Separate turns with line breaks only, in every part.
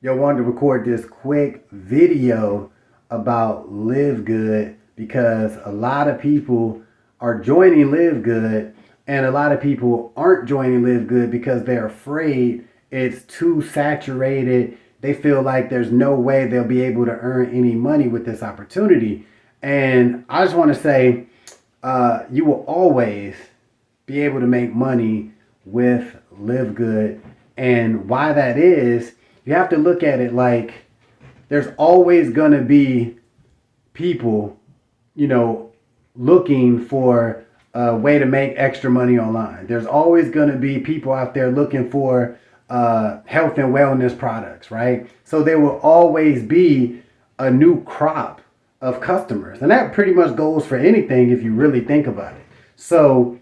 Yo, wanted to record this quick video about LiveGood because a lot of people are joining LiveGood and a lot of people aren't joining LiveGood because they're afraid it's too saturated. They feel like there's no way they'll be able to earn any money with this opportunity. And I just want to say, you will always be able to make money with LiveGood. And why that is, you have to look at it like there's always going to be people, looking for a way to make extra money online. There's always going to be people out there looking for health and wellness products, right? So there will always be a new crop of customers. And that pretty much goes for anything if you really think about it. So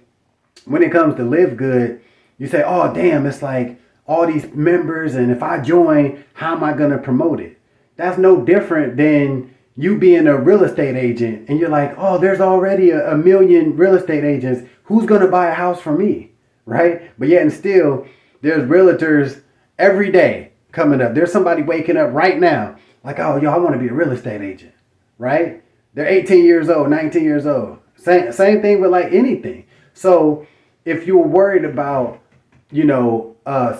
when it comes to LiveGood, you say, oh, damn, it's like all these members, and if I join, how am I going to promote it? That's no different than you being a real estate agent and you're like, oh, there's already a million real estate agents. Who's going to buy a house from me, right? But yet and still, there's realtors every day coming up. There's somebody waking up right now like, oh, yo, I want to be a real estate agent, right? They're 18 years old, 19 years old. Same thing with like anything. So if you're worried about,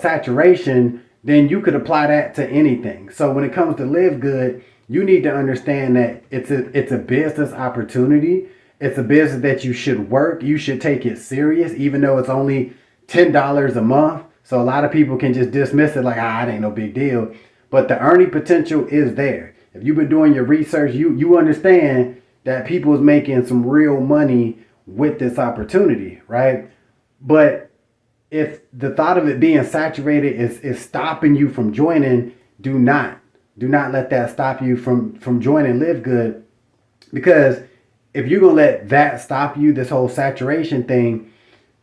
saturation, then you could apply that to anything. So when it comes to LiveGood, you need to understand that it's a business opportunity. It's a business that you should work. You should take it serious, even though it's only $10 a month. So a lot of people can just dismiss it like, it ain't no big deal. But the earning potential is there. If you've been doing your research, you understand that people is making some real money with this opportunity, right? But if the thought of it being saturated is stopping you from joining, do not let that stop you from joining LiveGood. Because if you're going to let that stop you, this whole saturation thing,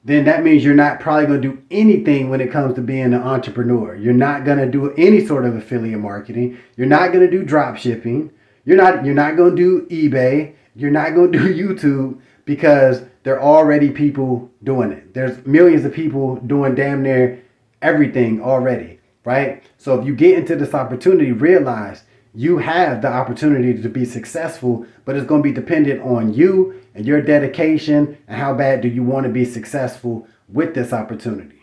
then that means you're not probably going to do anything when it comes to being an entrepreneur. You're not going to do any sort of affiliate marketing. You're not going to do drop shipping. You're not going to do eBay. You're not going to do YouTube, because there are already people doing it. There's millions of people doing damn near everything already, right? So if you get into this opportunity, realize you have the opportunity to be successful, but it's going to be dependent on you and your dedication and how bad do you want to be successful with this opportunity.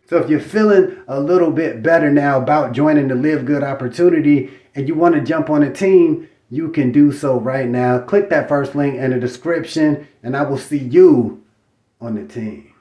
So if you're feeling a little bit better now about joining the LiveGood opportunity and you want to jump on a team, you can do so right now. Click that first link in the description and I will see you on the team.